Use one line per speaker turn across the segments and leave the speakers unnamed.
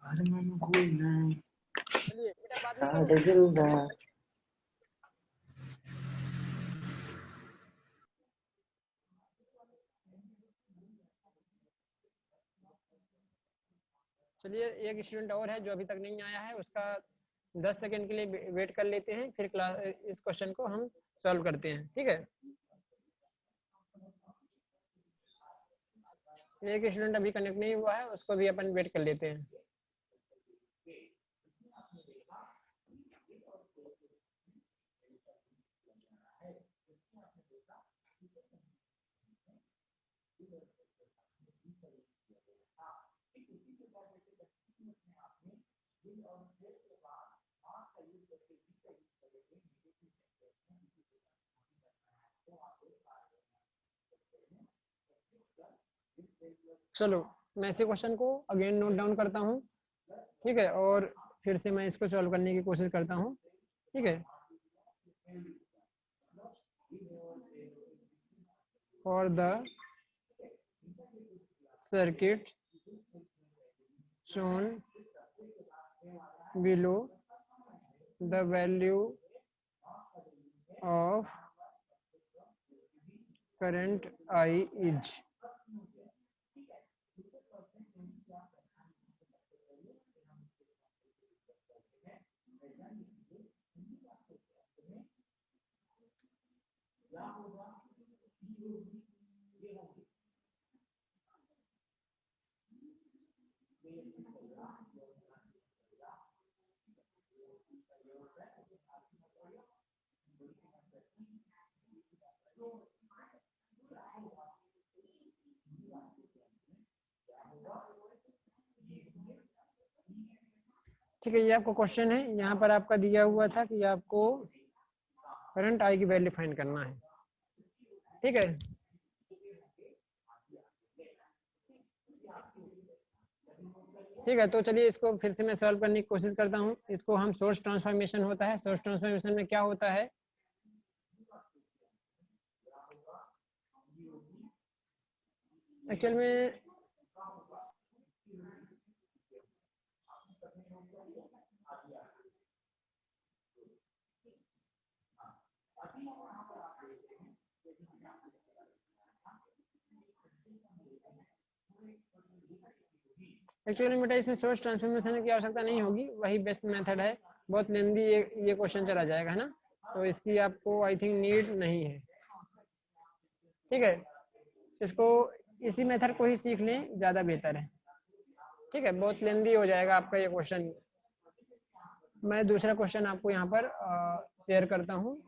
चलिए बेटा बात नहीं करो। चलिए एक स्टूडेंट और है जो अभी तक नहीं आया है, उसका 10 सेकंड के लिए वेट कर लेते हैं, फिर क्लास इस क्वेश्चन को हम सॉल्व करते हैं, ठीक है। एक स्टूडेंट अभी कनेक्ट नहीं हुआ है, उसको भी अपन वेट कर लेते हैं। चलो मैं इसी क्वेश्चन को अगेन नोट डाउन करता हूँ, ठीक है, और फिर से मैं इसको सॉल्व करने की कोशिश करता हूँ, ठीक है। For the circuit shown below, the value of current I is. ठीक है, ये आपको क्वेश्चन है, यहाँ पर आपका दिया हुआ था कि आपको करंट आई की वैल्यू फाइंड करना है, ठीक है। ठीक है, तो चलिए इसको फिर से मैं सॉल्व करने की कोशिश करता हूँ। इसको हम सोर्स ट्रांसफॉर्मेशन होता है, सोर्स ट्रांसफॉर्मेशन में क्या होता है, एक्चुअल में बेटा इसमें सोर्स ट्रांसफॉर्मेशन की आवश्यकता नहीं होगी, वही बेस्ट मेथड है। बहुत लेंदी ये क्वेश्चन चला जाएगा, है ना, तो इसकी आपको आई थिंक नीड नहीं है, ठीक है। इसको इसी मेथड को ही सीख लें, ज़्यादा बेहतर है, ठीक है। बहुत लेंदी हो जाएगा आपका ये क्वेश्चन। मैं दूसरा क्वेश्चन आपको यहाँ पर शेयर करता हूँ।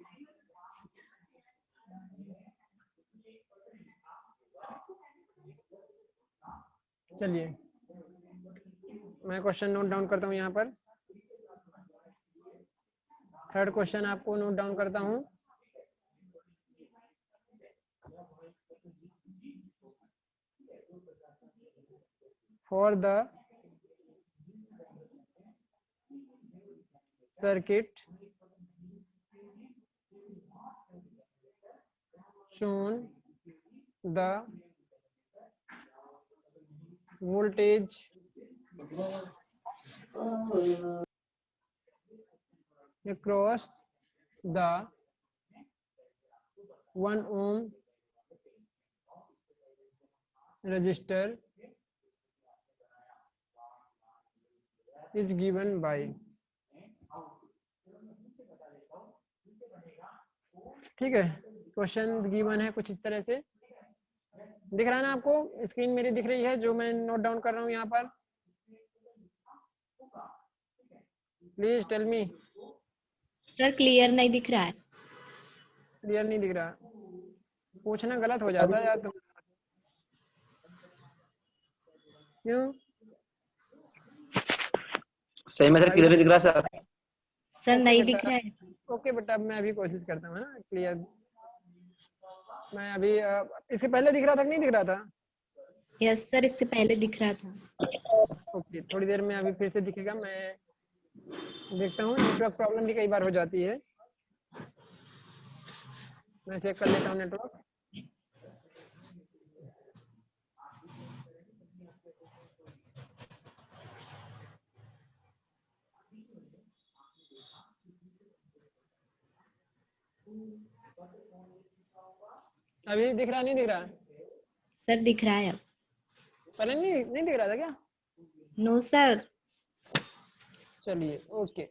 चलिए मैं क्वेश्चन नोट डाउन करता हूँ यहाँ पर। थर्ड क्वेश्चन आपको नोट डाउन करता हूँ। For the circuit shown, the voltage across the 1 ohm resistor is given by। ठीक है, क्वेश्चन गिवन है कुछ इस तरह से, दिख रहा है ना आपको, स्क्रीन मेरी दिख रही है जो मैं नोट डाउन कर रहा हूँ यहाँ पर, please tell me.
Sir clear नहीं दिख रहा है।
क्लियर नहीं दिख रहा, पूछना गलत हो जाता है यार तुम, क्यों?
सही में सर क्लियर दिख रहा है सर।
सर नहीं दिख रहा है।
ओके बेटा, मैं अभी कोशिश करता हूँ ना क्लियर। मैं अभी इसके पहले दिख रहा था कि नहीं दिख रहा था?
यस सर, इससे पहले दिख रहा था।
ओके, थोड़ी देर में अभी फिर से दिखेगा, मैं देखता हूँ, नेटवर्क प्रॉब्लम भी कई बार हो जाती है, मैं चेक कर लेता हूँ नेटवर्क। अभी दिख रहा नहीं दिख रहा?
सर दिख रहा है अब।
पहले नहीं दिख रहा था क्या?
No sir.
चलिए ओके।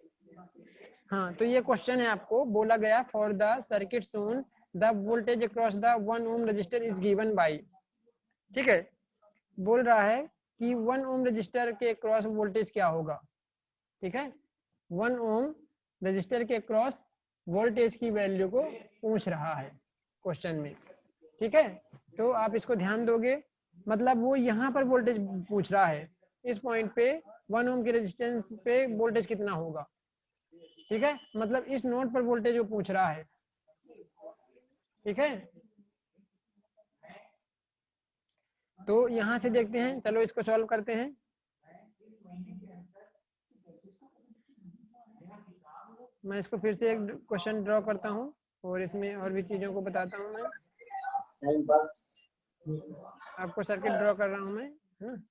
हाँ, तो ये क्वेश्चन है, आपको बोला गया for the circuit shown the voltage across the 1 ohm resistor is given by. ठीक है, बोल रहा है कि 1 ओम रजिस्टर के क्रॉस वोल्टेज क्या होगा। ठीक है, 1 ओम रजिस्टर के क्रॉस वोल्टेज की वैल्यू को पूछ रहा है क्वेश्चन में। ठीक है, तो आप इसको ध्यान दोगे, मतलब वो यहाँ पर वोल्टेज पूछ रहा है, इस पॉइंट पे 1 ओम की रेजिस्टेंस पे वोल्टेज कितना होगा। ठीक है, मतलब इस नोड पर वोल्टेज वो पूछ रहा है। ठीक है, तो यहां से देखते हैं, चलो इसको सॉल्व करते हैं। मैं इसको फिर से एक क्वेश्चन ड्रॉ करता हूं और इसमें और भी चीजों को बताता हूं। मैं आपको सर्किट ड्रॉ कर रहा हूं मैं, है ना।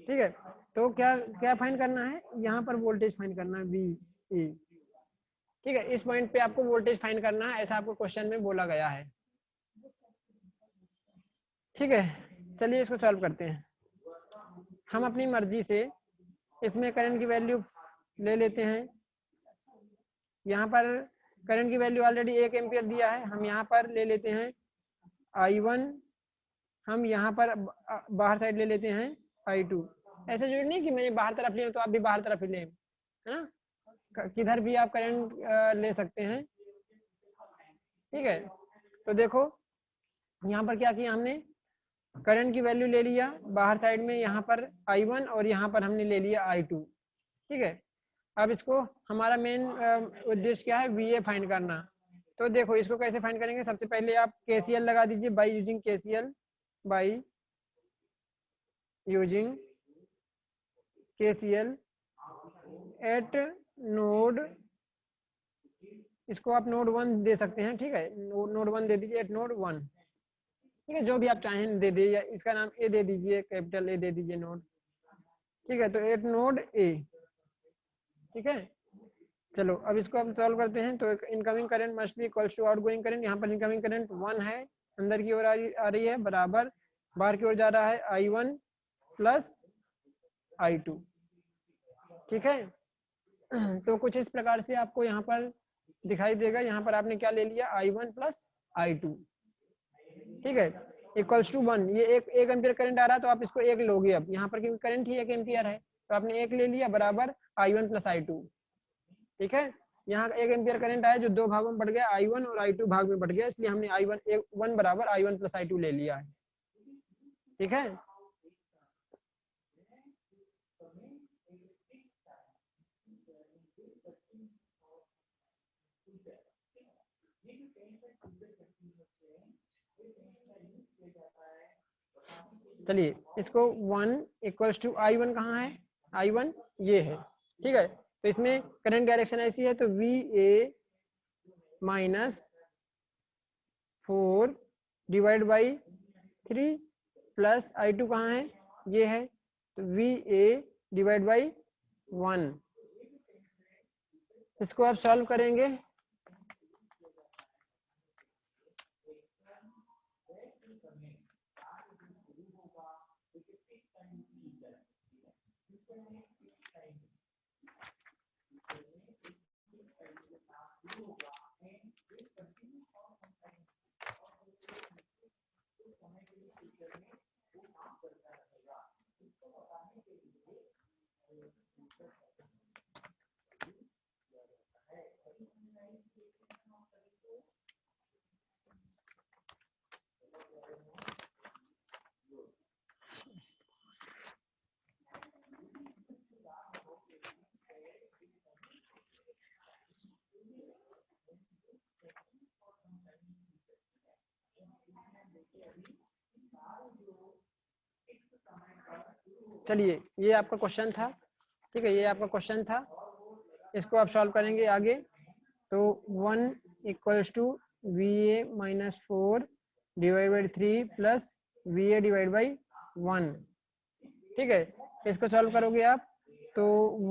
ठीक है, तो क्या क्या फाइंड करना है, यहाँ पर वोल्टेज फाइंड करना है वी ई। ठीक है, इस पॉइंट पे आपको वोल्टेज फाइंड करना है, ऐसा आपको क्वेश्चन में बोला गया है। ठीक है, चलिए इसको सॉल्व करते हैं। हम अपनी मर्जी से इसमें करंट की वैल्यू ले लेते हैं। यहाँ पर करंट की वैल्यू ऑलरेडी 1 एम्पियर दिया है, हम यहाँ पर ले लेते हैं I1, हम यहाँ पर बाहर साइड ले लेते हैं I2। ऐसे जरूरी नहीं कि मैंने बाहर तरफ लिया तो आप भी बाहर तरफ ही लें, है ना, किधर भी आप करंट ले सकते हैं। ठीक है, तो देखो यहाँ पर क्या किया हमने, करंट की वैल्यू ले लिया बाहर साइड में, यहाँ पर I1 और यहाँ पर हमने ले लिया I2। ठीक है, अब इसको हमारा मेन उद्देश्य क्या है, VA फाइंड करना। तो देखो इसको कैसे फाइंड करेंगे, सबसे पहले आप KCL लगा दीजिए, by using KCL, by using KCL eight node, इसको आप नोड 1 दे सकते हैं। ठीक है, नोड 1 दे दीजिए, एट नोड 1। ठीक है, जो भी आप चाहें दे दीजिए, इसका नाम ए दे दीजिए, कैपिटल ए दे दीजिए नोड। ठीक है, तो एट नोड ए। ठीक है, चलो अब इसको हम सॉल्व करते हैं। तो incoming current must be equals to outgoing current, यहाँ पर इनकमिंग करंट 1 है, अंदर की ओर आ रही है, बराबर बाहर की ओर जा रहा है I1 प्लस I2। ठीक है, तो कुछ इस प्रकार से आपको यहाँ पर दिखाई देगा। यहाँ पर आपने क्या ले लिया, I1 प्लस I2। ठीक है, इक्वल्स टू 1, ये एक एम्पियर करंट आ रहा है तो आप इसको 1 लोगे। अब यहाँ पर क्योंकि करंट ही 1 एम्पियर है तो आपने 1 ले लिया, बराबर I1 प्लस I2। ठीक है, यहाँ 1 एम्पियर करंट आया जो 2 भागों में बढ़ गया, I1 और I2 भाग में बढ़ गया, इसलिए हमने I1 बराबर I1 प्लस I2 ले लिया है। ठीक है, चलिए इसको 1 इक्वल्स टू I1 कहाँ है, I1 ये है। ठीक है, तो इसमें करंट डायरेक्शन ऐसी है, तो VA minus 4 divide by 3 plus I2 कहाँ है, ये है, तो VA डिवाइड बाई 1। इसको आप सॉल्व करेंगे, चलिए ये आपका क्वेश्चन था। ठीक है, ये आपका क्वेश्चन था, इसको आप सॉल्व करेंगे आगे। तो 1 equals to VA minus 4 divide by 3 plus VA divide by 1। ठीक है, इसको सॉल्व करोगे आप तो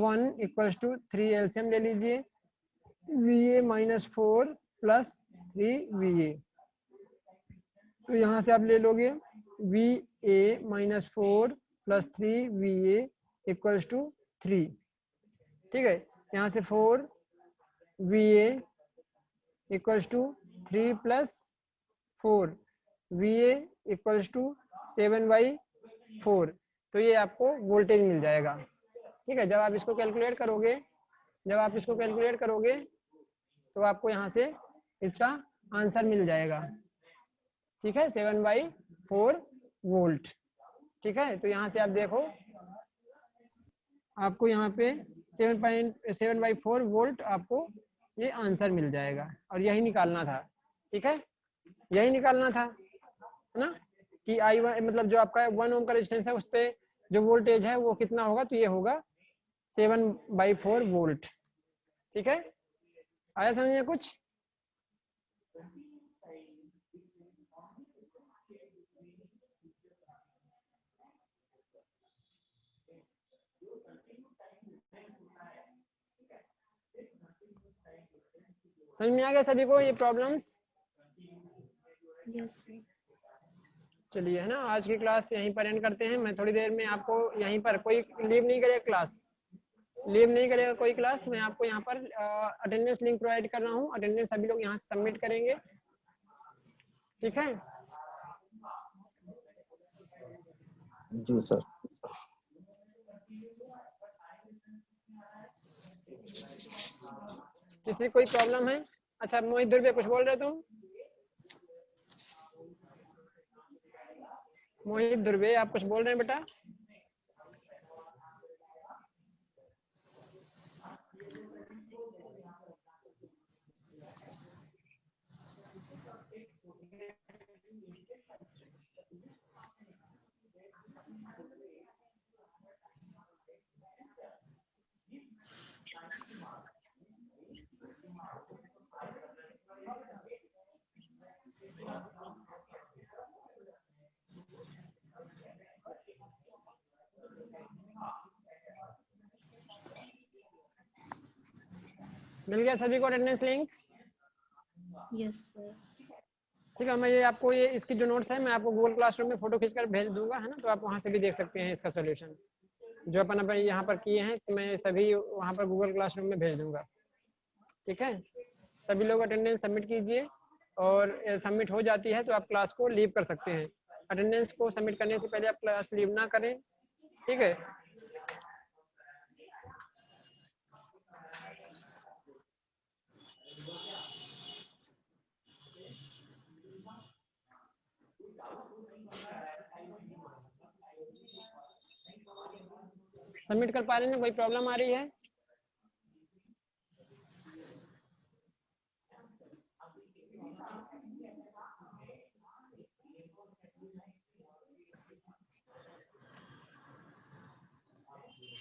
1 इक्वल्स टू 3 एलसीएम ले लीजिए, VA माइनस 4 प्लस 3VA। तो यहाँ से आप ले लोगे VA minus 4 plus 3VA equals to 3। ठीक है, यहाँ से 4VA equals to 3 plus 4 VA equals to 7/4। तो ये आपको वोल्टेज मिल जाएगा। ठीक है, जब आप इसको कैलकुलेट करोगे तो आपको यहाँ से इसका आंसर मिल जाएगा। ठीक है, 7/4 वोल्ट। ठीक है, तो यहाँ से आप देखो आपको यहाँ पे 7/4 वोल्ट आपको ये आंसर मिल जाएगा और यही निकालना था। ठीक है, यही निकालना था, है ना, कि I1 मतलब जो आपका 1 ओम का रेजिस्टेंस है उस पर जो वोल्टेज है वो कितना होगा, तो ये होगा 7/4 वोल्ट। ठीक है, आया समझ में कुछ? समझ में आ गया सभी को ये प्रॉब्लम्स?
Yes sir.
चलिए, है ना, आज की क्लास यहीं पर एंड करते हैं। मैं थोड़ी देर में आपको यहीं पर, कोई लीव नहीं करेगा क्लास, लीव नहीं करेगा कोई क्लास। मैं आपको यहाँ पर अटेंडेंस लिंक प्रोवाइड कर रहा हूँ, अटेंडेंस सभी लोग यहाँ से सबमिट करेंगे। ठीक है,
जी सर।
किसी कोई प्रॉब्लम है? अच्छा मोहित दुर्वे कुछ बोल रहे तुम? मोहित दुर्वे आप कुछ बोल रहे हैं बेटा? मिल गया सभी को अटेंडेंस लिंक?
Yes sir.
ठीक है, मैं ये आपको ये इसकी जो नोट्स है मैं आपको गूगल क्लासरूम में फोटो खींचकर भेज दूंगा, है ना, तो आप वहाँ से भी देख सकते हैं इसका सोल्यूशन जो अपन यहाँ पर किए हैं, तो मैं सभी वहाँ पर गूगल क्लासरूम में भेज दूंगा। ठीक है, सभी लोग अटेंडेंस सबमिट कीजिए और सबमिट हो जाती है तो आप क्लास को लीव कर सकते हैं। अटेंडेंस को सबमिट करने से पहले आप क्लास लीव ना करें। ठीक है, सबमिट कर पा रहे हैं? कोई प्रॉब्लम आ रही है?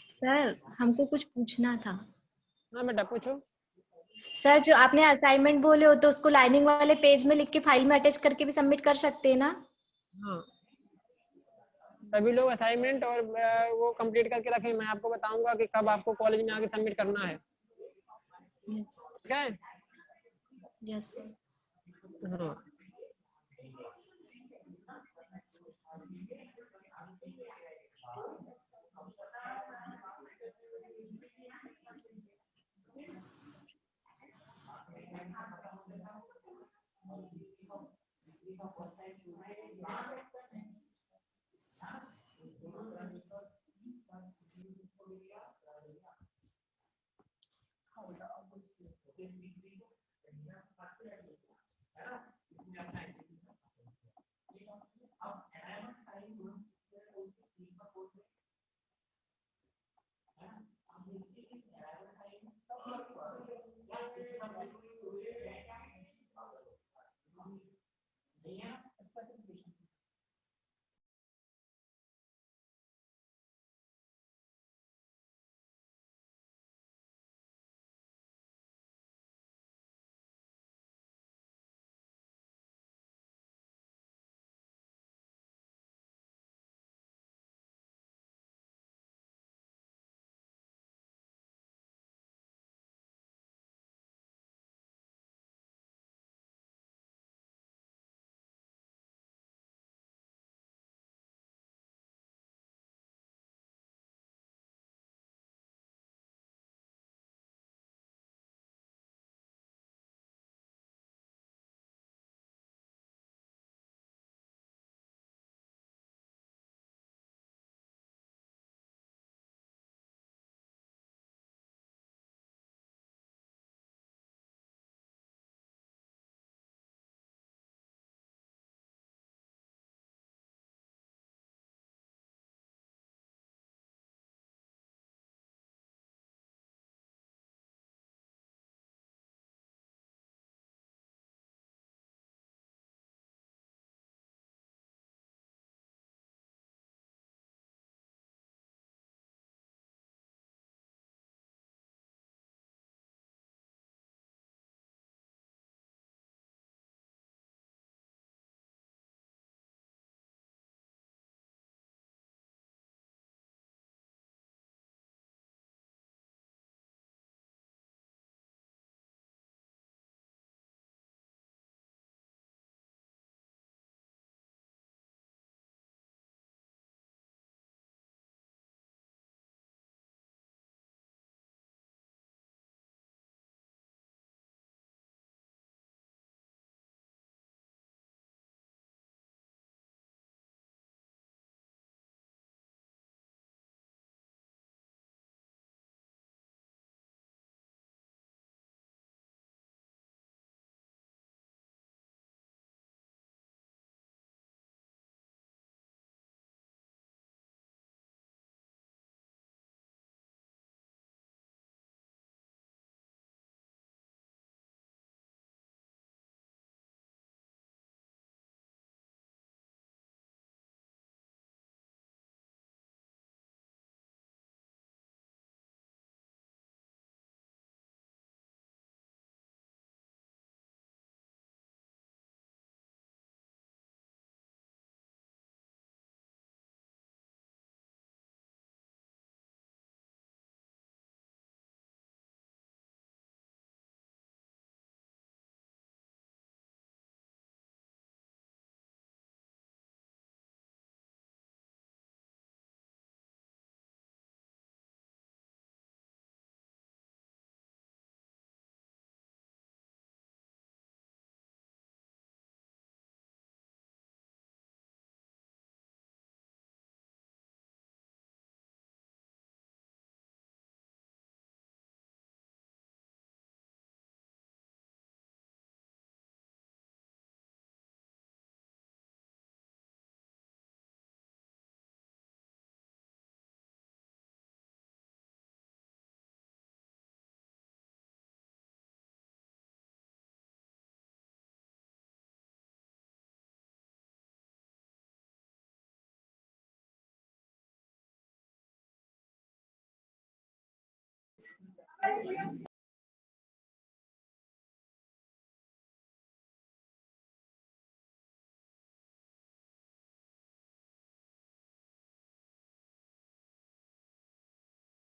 सर हमको कुछ पूछना था।
हाँ बेटा पूछो।
सर जो आपने असाइनमेंट बोले हो तो उसको लाइनिंग वाले पेज में लिख के फाइल में अटैच करके भी सबमिट कर सकते हैं ना?
हाँ, सभी लोग असाइनमेंट और वो कंप्लीट करके रखें। मैं आपको बताऊंगा कि कब आपको कॉलेज में आके सबमिट करना है।
यस।
ठीक है,
यस।
हाँ।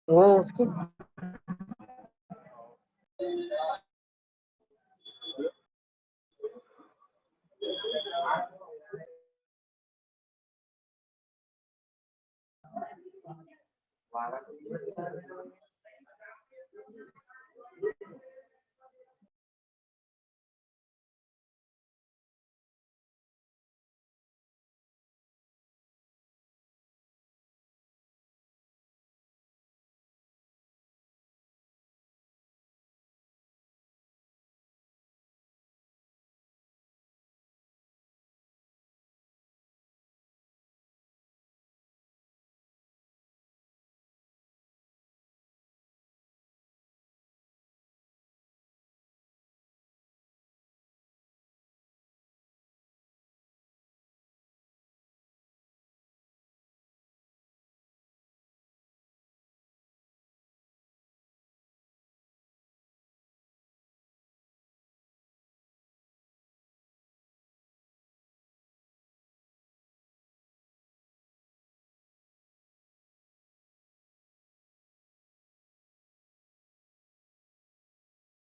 वो उसको